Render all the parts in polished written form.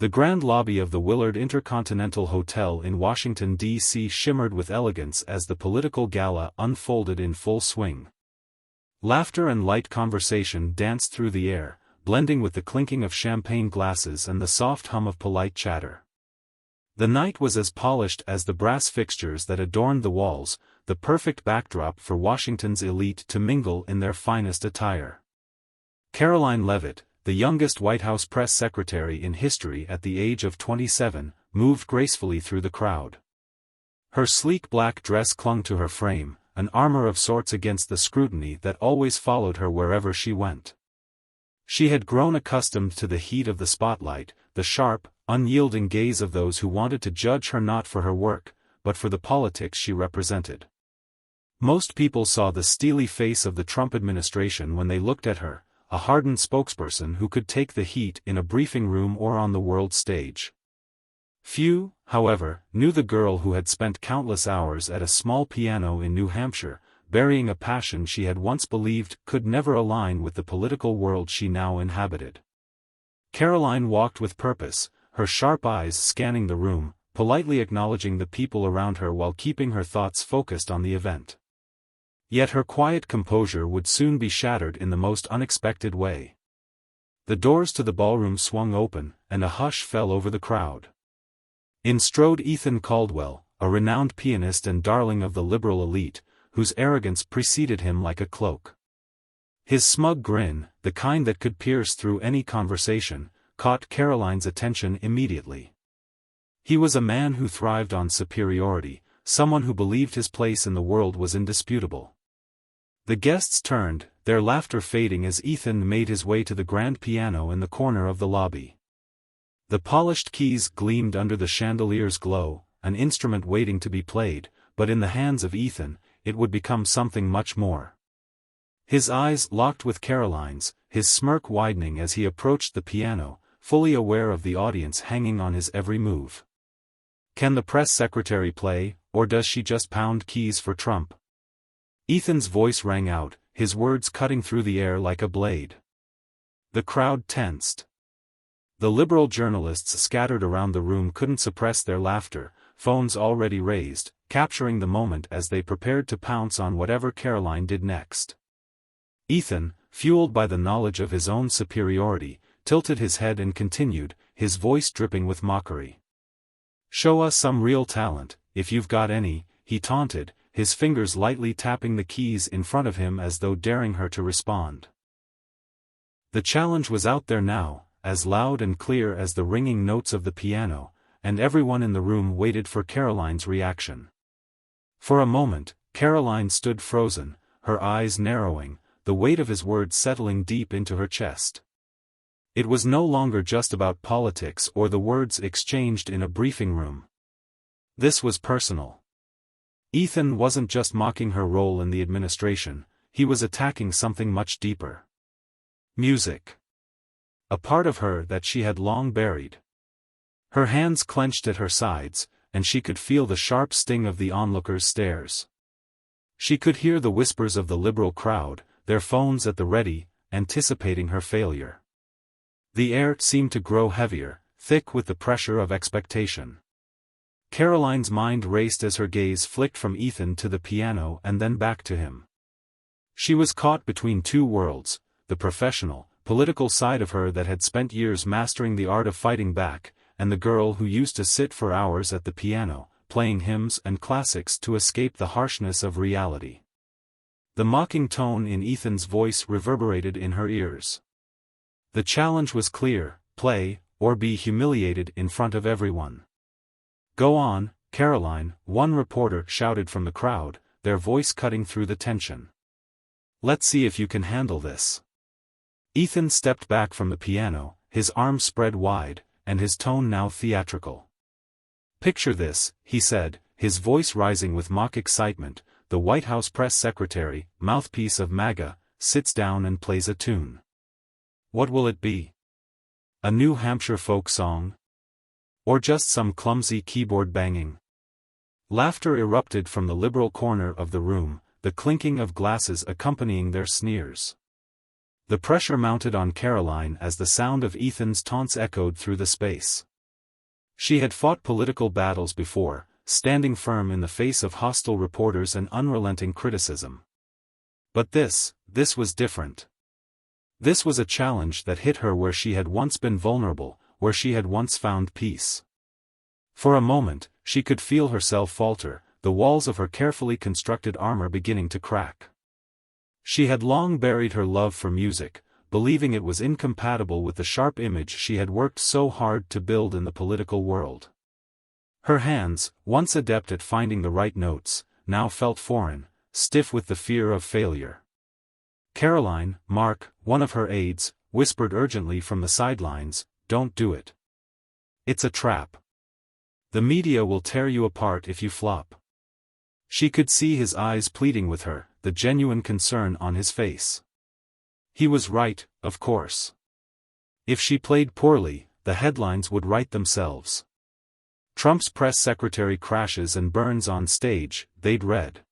The grand lobby of the Willard Intercontinental Hotel in Washington, D.C. shimmered with elegance as the political gala unfolded in full swing. Laughter and light conversation danced through the air, blending with the clinking of champagne glasses and the soft hum of polite chatter. The night was as polished as the brass fixtures that adorned the walls, the perfect backdrop for Washington's elite to mingle in their finest attire. Karoline Leavitt, the youngest White House press secretary in history at the age of 27, moved gracefully through the crowd. Her sleek black dress clung to her frame, an armor of sorts against the scrutiny that always followed her wherever she went. She had grown accustomed to the heat of the spotlight, the sharp, unyielding gaze of those who wanted to judge her not for her work, but for the politics she represented. Most people saw the steely face of the Trump administration when they looked at her, a hardened spokesperson who could take the heat in a briefing room or on the world stage. Few, however, knew the girl who had spent countless hours at a small piano in New Hampshire, burying a passion she had once believed could never align with the political world she now inhabited. Karoline walked with purpose, her sharp eyes scanning the room, politely acknowledging the people around her while keeping her thoughts focused on the event. Yet her quiet composure would soon be shattered in the most unexpected way. The doors to the ballroom swung open, and a hush fell over the crowd. In strode Ethan Caldwell, a renowned pianist and darling of the liberal elite, whose arrogance preceded him like a cloak. His smug grin, the kind that could pierce through any conversation, caught Karoline's attention immediately. He was a man who thrived on superiority, someone who believed his place in the world was indisputable. The guests turned, their laughter fading as Ethan made his way to the grand piano in the corner of the lobby. The polished keys gleamed under the chandelier's glow, an instrument waiting to be played, but in the hands of Ethan, it would become something much more. His eyes locked with Karoline's, his smirk widening as he approached the piano, fully aware of the audience hanging on his every move. Can the press secretary play, or does she just pound keys for Trump? Ethan's voice rang out, his words cutting through the air like a blade. The crowd tensed. The liberal journalists scattered around the room couldn't suppress their laughter, phones already raised, capturing the moment as they prepared to pounce on whatever Karoline did next. Ethan, fueled by the knowledge of his own superiority, tilted his head and continued, his voice dripping with mockery. "Show us some real talent, if you've got any," he taunted, his fingers lightly tapping the keys in front of him as though daring her to respond. The challenge was out there now, as loud and clear as the ringing notes of the piano, and everyone in the room waited for Karoline's reaction. For a moment, Karoline stood frozen, her eyes narrowing, the weight of his words settling deep into her chest. It was no longer just about politics or the words exchanged in a briefing room. This was personal. Ethan wasn't just mocking her role in the administration, he was attacking something much deeper. Music. A part of her that she had long buried. Her hands clenched at her sides, and she could feel the sharp sting of the onlookers' stares. She could hear the whispers of the liberal crowd, their phones at the ready, anticipating her failure. The air seemed to grow heavier, thick with the pressure of expectation. Karoline's mind raced as her gaze flicked from Ethan to the piano and then back to him. She was caught between two worlds, the professional, political side of her that had spent years mastering the art of fighting back, and the girl who used to sit for hours at the piano, playing hymns and classics to escape the harshness of reality. The mocking tone in Ethan's voice reverberated in her ears. The challenge was clear: play, or be humiliated in front of everyone. "Go on, Karoline," one reporter shouted from the crowd, their voice cutting through the tension. "Let's see if you can handle this." Ethan stepped back from the piano, his arms spread wide, and his tone now theatrical. "Picture this," he said, his voice rising with mock excitement, "the White House press secretary, mouthpiece of MAGA, sits down and plays a tune. What will it be? A New Hampshire folk song? Or just some clumsy keyboard banging?" Laughter erupted from the liberal corner of the room, the clinking of glasses accompanying their sneers. The pressure mounted on Karoline as the sound of Ethan's taunts echoed through the space. She had fought political battles before, standing firm in the face of hostile reporters and unrelenting criticism. But this was different. This was a challenge that hit her where she had once been vulnerable, where she had once found peace. For a moment, she could feel herself falter, the walls of her carefully constructed armor beginning to crack. She had long buried her love for music, believing it was incompatible with the sharp image she had worked so hard to build in the political world. Her hands, once adept at finding the right notes, now felt foreign, stiff with the fear of failure. Karoline, Mark, one of her aides, whispered urgently from the sidelines, "Don't do it. It's a trap. The media will tear you apart if you flop." She could see his eyes pleading with her, the genuine concern on his face. He was right, of course. If she played poorly, the headlines would write themselves. Trump's press secretary crashes and burns on stage, they'd read.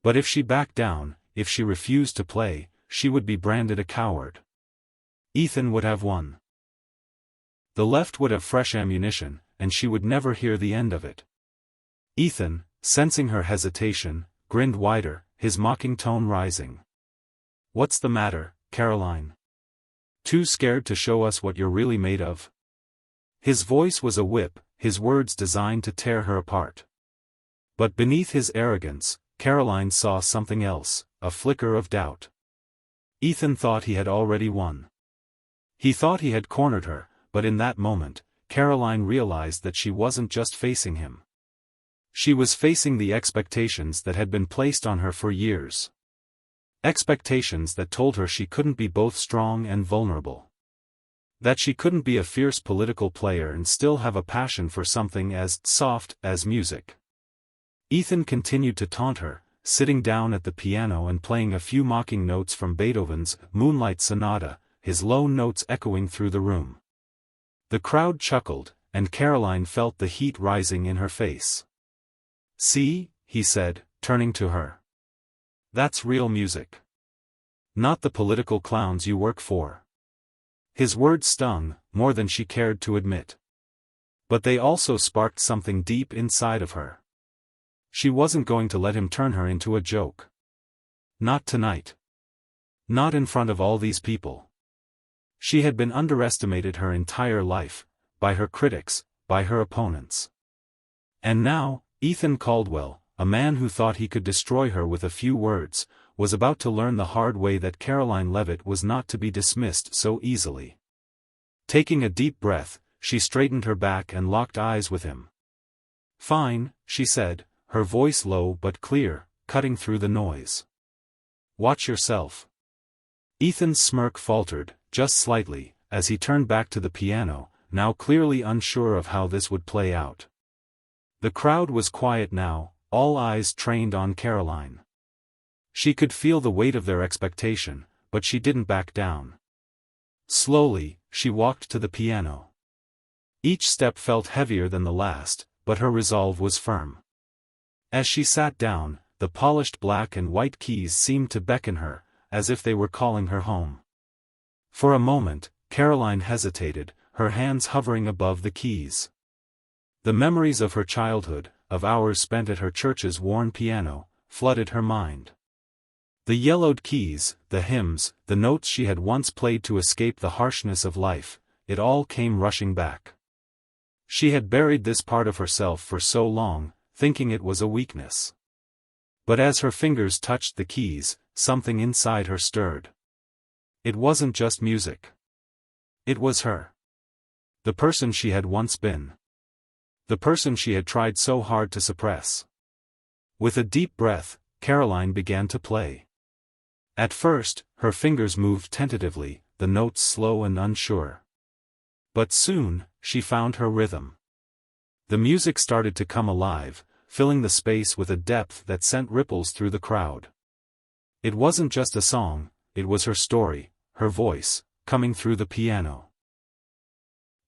But if she backed down, if she refused to play, she would be branded a coward. Ethan would have won. The left would have fresh ammunition, and she would never hear the end of it. Ethan, sensing her hesitation, grinned wider, his mocking tone rising. "What's the matter, Karoline? Too scared to show us what you're really made of?" His voice was a whip, his words designed to tear her apart. But beneath his arrogance, Karoline saw something else, a flicker of doubt. Ethan thought he had already won. He thought he had cornered her, but in that moment, Karoline realized that she wasn't just facing him. She was facing the expectations that had been placed on her for years. Expectations that told her she couldn't be both strong and vulnerable. That she couldn't be a fierce political player and still have a passion for something as soft as music. Ethan continued to taunt her, sitting down at the piano and playing a few mocking notes from Beethoven's Moonlight Sonata, his low notes echoing through the room. The crowd chuckled, and Karoline felt the heat rising in her face. "See," he said, turning to her. "That's real music. Not the political clowns you work for." His words stung, more than she cared to admit. But they also sparked something deep inside of her. She wasn't going to let him turn her into a joke. Not tonight. Not in front of all these people. She had been underestimated her entire life, by her critics, by her opponents. And now, Ethan Caldwell, a man who thought he could destroy her with a few words, was about to learn the hard way that Karoline Leavitt was not to be dismissed so easily. Taking a deep breath, she straightened her back and locked eyes with him. "Fine," she said, her voice low but clear, cutting through the noise. "Watch yourself." Ethan's smirk faltered, just slightly, as he turned back to the piano, now clearly unsure of how this would play out. The crowd was quiet now, all eyes trained on Karoline. She could feel the weight of their expectation, but she didn't back down. Slowly, she walked to the piano. Each step felt heavier than the last, but her resolve was firm. As she sat down, the polished black and white keys seemed to beckon her, as if they were calling her home. For a moment, Karoline hesitated, her hands hovering above the keys. The memories of her childhood, of hours spent at her church's worn piano, flooded her mind. The yellowed keys, the hymns, the notes she had once played to escape the harshness of life, it all came rushing back. She had buried this part of herself for so long, thinking it was a weakness. But as her fingers touched the keys, something inside her stirred. It wasn't just music. It was her. The person she had once been. The person she had tried so hard to suppress. With a deep breath, Karoline began to play. At first, her fingers moved tentatively, the notes slow and unsure. But soon, she found her rhythm. The music started to come alive, filling the space with a depth that sent ripples through the crowd. It wasn't just a song, it was her story, her voice, coming through the piano.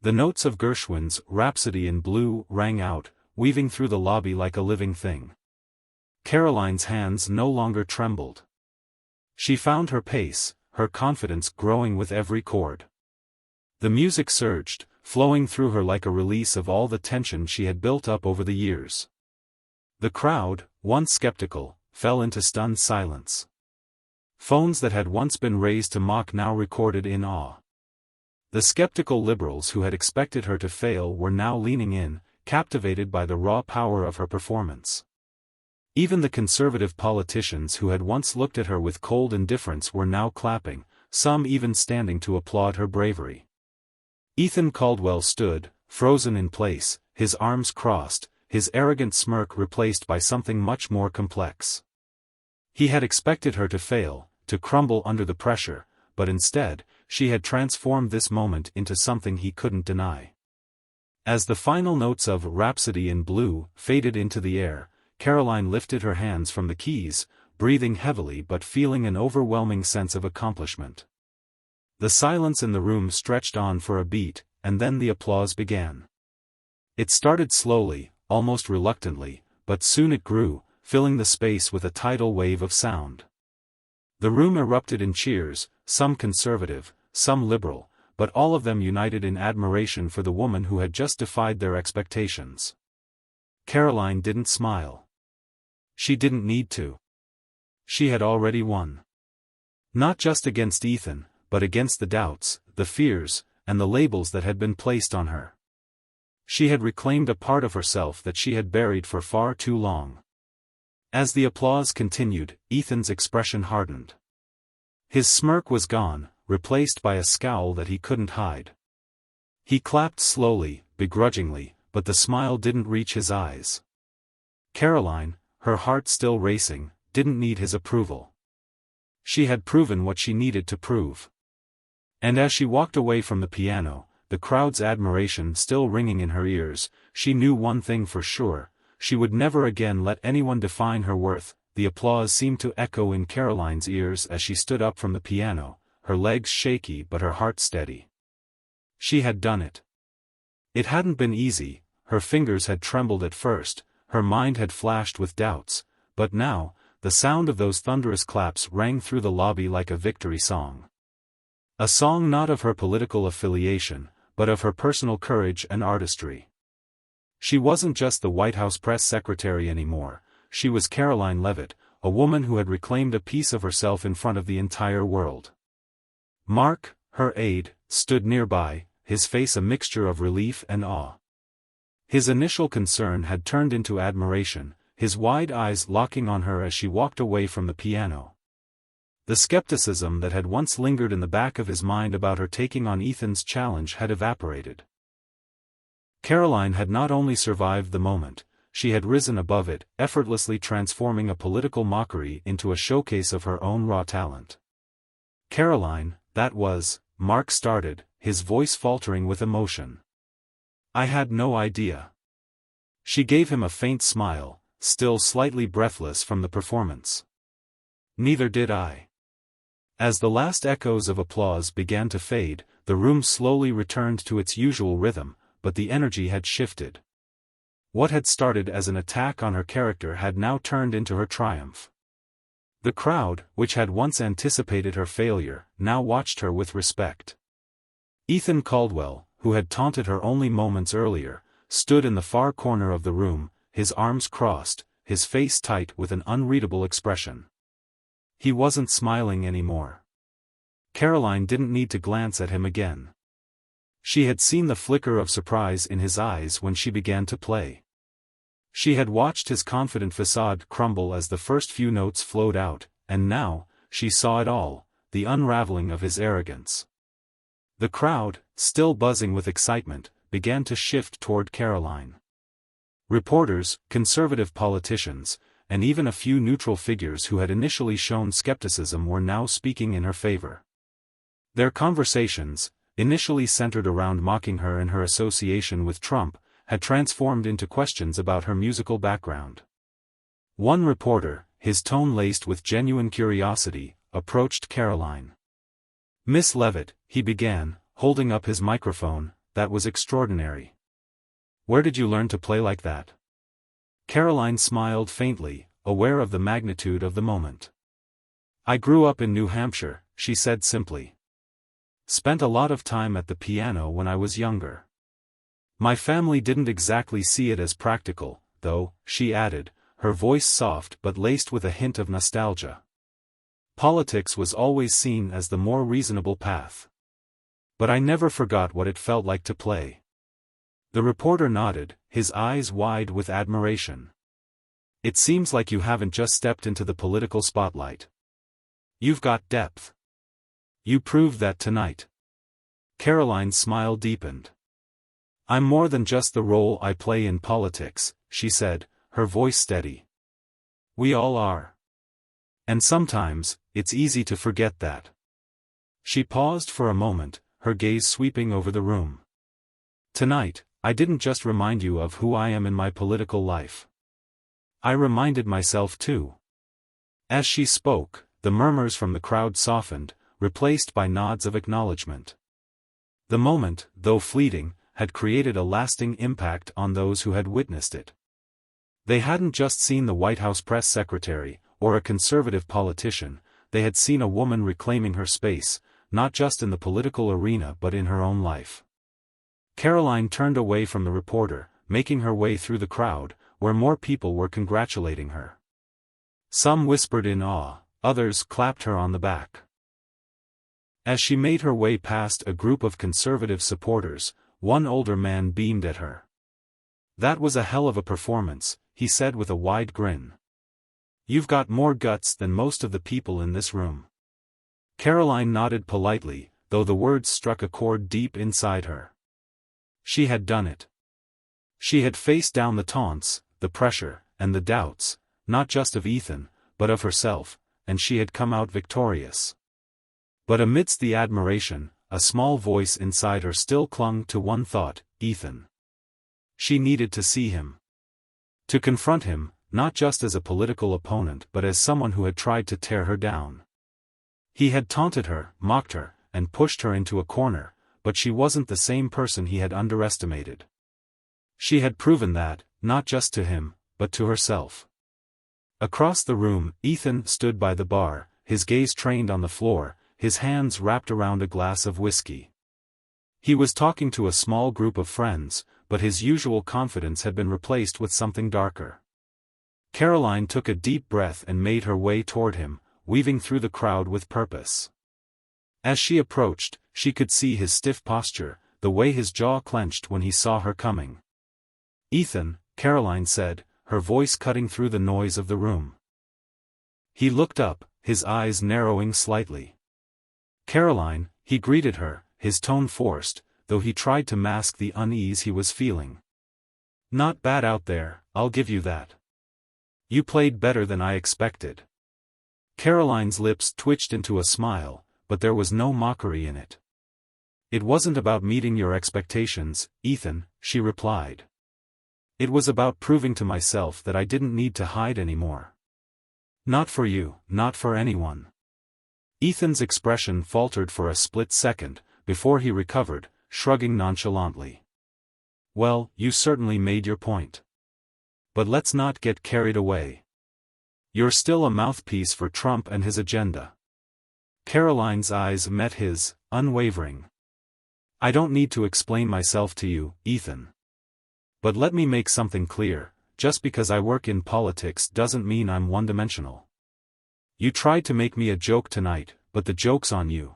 The notes of Gershwin's Rhapsody in Blue rang out, weaving through the lobby like a living thing. Karoline's hands no longer trembled. She found her pace, her confidence growing with every chord. The music surged, flowing through her like a release of all the tension she had built up over the years. The crowd, once skeptical, fell into stunned silence. Phones that had once been raised to mock now recorded in awe. The skeptical liberals who had expected her to fail were now leaning in, captivated by the raw power of her performance. Even the conservative politicians who had once looked at her with cold indifference were now clapping, some even standing to applaud her bravery. Ethan Caldwell stood, frozen in place, his arms crossed, his arrogant smirk replaced by something much more complex. He had expected her to fail, to crumble under the pressure, but instead, she had transformed this moment into something he couldn't deny. As the final notes of Rhapsody in Blue faded into the air, Karoline lifted her hands from the keys, breathing heavily but feeling an overwhelming sense of accomplishment. The silence in the room stretched on for a beat, and then the applause began. It started slowly, almost reluctantly, but soon it grew, filling the space with a tidal wave of sound. The room erupted in cheers, some conservative, some liberal, but all of them united in admiration for the woman who had just defied their expectations. Karoline didn't smile. She didn't need to. She had already won. Not just against Ethan, but against the doubts, the fears, and the labels that had been placed on her. She had reclaimed a part of herself that she had buried for far too long. As the applause continued, Ethan's expression hardened. His smirk was gone, replaced by a scowl that he couldn't hide. He clapped slowly, begrudgingly, but the smile didn't reach his eyes. Karoline, her heart still racing, didn't need his approval. She had proven what she needed to prove. And as she walked away from the piano, the crowd's admiration still ringing in her ears, she knew one thing for sure: she would never again let anyone define her worth. The applause seemed to echo in Karoline's ears as she stood up from the piano, her legs shaky but her heart steady. She had done it. It hadn't been easy, her fingers had trembled at first, her mind had flashed with doubts, but now, the sound of those thunderous claps rang through the lobby like a victory song. A song not of her political affiliation, but of her personal courage and artistry. She wasn't just the White House press secretary anymore, she was Karoline Leavitt, a woman who had reclaimed a piece of herself in front of the entire world. Mark, her aide, stood nearby, his face a mixture of relief and awe. His initial concern had turned into admiration, his wide eyes locking on her as she walked away from the piano. The skepticism that had once lingered in the back of his mind about her taking on Ethan's challenge had evaporated. Karoline had not only survived the moment, she had risen above it, effortlessly transforming a political mockery into a showcase of her own raw talent. Karoline, that was, Mark started, his voice faltering with emotion. I had no idea. She gave him a faint smile, still slightly breathless from the performance. Neither did I. As the last echoes of applause began to fade, the room slowly returned to its usual rhythm, but the energy had shifted. What had started as an attack on her character had now turned into her triumph. The crowd, which had once anticipated her failure, now watched her with respect. Ethan Caldwell, who had taunted her only moments earlier, stood in the far corner of the room, his arms crossed, his face tight with an unreadable expression. He wasn't smiling anymore. Karoline didn't need to glance at him again. She had seen the flicker of surprise in his eyes when she began to play. She had watched his confident facade crumble as the first few notes flowed out, and now, she saw it all, the unraveling of his arrogance. The crowd, still buzzing with excitement, began to shift toward Karoline. Reporters, conservative politicians, and even a few neutral figures who had initially shown skepticism were now speaking in her favor. Their conversations, initially centered around mocking her and her association with Trump, had transformed into questions about her musical background. One reporter, his tone laced with genuine curiosity, approached Karoline. "Miss Leavitt," he began, holding up his microphone, "that was extraordinary. Where did you learn to play like that?" Karoline smiled faintly, aware of the magnitude of the moment. "I grew up in New Hampshire," she said simply. "Spent a lot of time at the piano when I was younger. My family didn't exactly see it as practical, though, she added, her voice soft but laced with a hint of nostalgia. Politics was always seen as the more reasonable path. But I never forgot what it felt like to play. The reporter nodded, his eyes wide with admiration. It seems like you haven't just stepped into the political spotlight. You've got depth. You proved that tonight. Karoline's smile deepened. I'm more than just the role I play in politics, she said, her voice steady. We all are. And sometimes, it's easy to forget that. She paused for a moment, her gaze sweeping over the room. Tonight, I didn't just remind you of who I am in my political life. I reminded myself too. As she spoke, the murmurs from the crowd softened, replaced by nods of acknowledgement. The moment, though fleeting, had created a lasting impact on those who had witnessed it. They hadn't just seen the White House press secretary, or a conservative politician, they had seen a woman reclaiming her space, not just in the political arena but in her own life. Karoline turned away from the reporter, making her way through the crowd, where more people were congratulating her. Some whispered in awe, others clapped her on the back. As she made her way past a group of conservative supporters, one older man beamed at her. That was a hell of a performance, he said with a wide grin. You've got more guts than most of the people in this room. Karoline nodded politely, though the words struck a chord deep inside her. She had done it. She had faced down the taunts, the pressure, and the doubts, not just of Ethan, but of herself, and she had come out victorious. But amidst the admiration, a small voice inside her still clung to one thought, Ethan. She needed to see him. To confront him, not just as a political opponent but as someone who had tried to tear her down. He had taunted her, mocked her, and pushed her into a corner, but she wasn't the same person he had underestimated. She had proven that, not just to him, but to herself. Across the room, Ethan stood by the bar, his gaze trained on the floor, his hands wrapped around a glass of whiskey. He was talking to a small group of friends, but his usual confidence had been replaced with something darker. Karoline took a deep breath and made her way toward him, weaving through the crowd with purpose. As she approached, she could see his stiff posture, the way his jaw clenched when he saw her coming. Ethan, Karoline said, her voice cutting through the noise of the room. He looked up, his eyes narrowing slightly. Karoline, he greeted her, his tone forced, though he tried to mask the unease he was feeling. Not bad out there, I'll give you that. You played better than I expected. Karoline's lips twitched into a smile, but there was no mockery in it. It wasn't about meeting your expectations, Ethan, she replied. It was about proving to myself that I didn't need to hide anymore. Not for you, not for anyone. Ethan's expression faltered for a split second, before he recovered, shrugging nonchalantly. Well, you certainly made your point. But let's not get carried away. You're still a mouthpiece for Trump and his agenda. Karoline's eyes met his, unwavering. I don't need to explain myself to you, Ethan. But let me make something clear, just because I work in politics doesn't mean I'm one-dimensional. You tried to make me a joke tonight, but the joke's on you.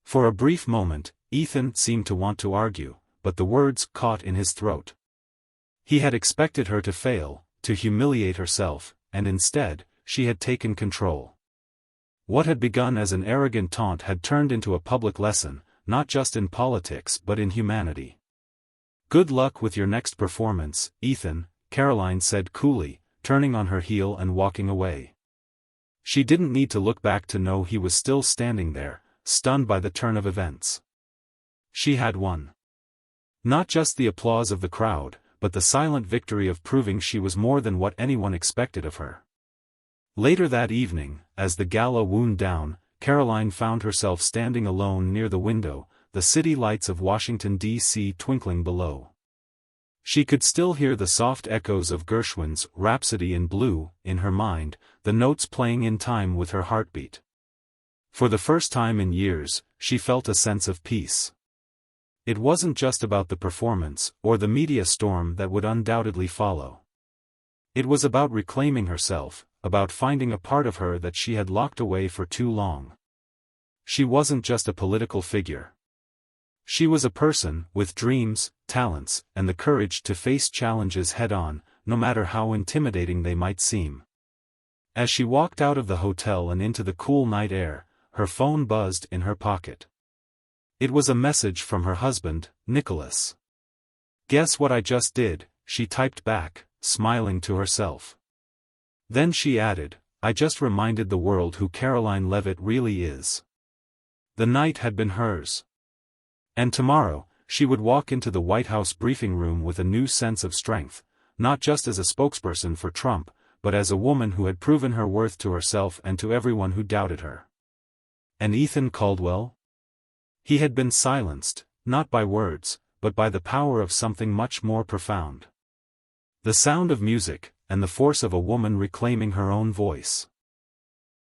For a brief moment, Ethan seemed to want to argue, but the words caught in his throat. He had expected her to fail, to humiliate herself, and instead, she had taken control. What had begun as an arrogant taunt had turned into a public lesson, not just in politics but in humanity. Good luck with your next performance, Ethan, Karoline said coolly, turning on her heel and walking away. She didn't need to look back to know he was still standing there, stunned by the turn of events. She had won. Not just the applause of the crowd, but the silent victory of proving she was more than what anyone expected of her. Later that evening, as the gala wound down, Karoline found herself standing alone near the window, the city lights of Washington, D.C. twinkling below. She could still hear the soft echoes of Gershwin's Rhapsody in Blue in her mind, the notes playing in time with her heartbeat. For the first time in years, she felt a sense of peace. It wasn't just about the performance, or the media storm that would undoubtedly follow. It was about reclaiming herself, about finding a part of her that she had locked away for too long. She wasn't just a political figure. She was a person, with dreams, talents, and the courage to face challenges head-on, no matter how intimidating they might seem. As she walked out of the hotel and into the cool night air, her phone buzzed in her pocket. It was a message from her husband, Nicholas. "Guess what I just did," she typed back, smiling to herself. Then she added, "I just reminded the world who Karoline Leavitt really is." The night had been hers. And tomorrow, she would walk into the White House briefing room with a new sense of strength, not just as a spokesperson for Trump, but as a woman who had proven her worth to herself and to everyone who doubted her. And Ethan Caldwell? He had been silenced, not by words, but by the power of something much more profound. The sound of music, and the force of a woman reclaiming her own voice.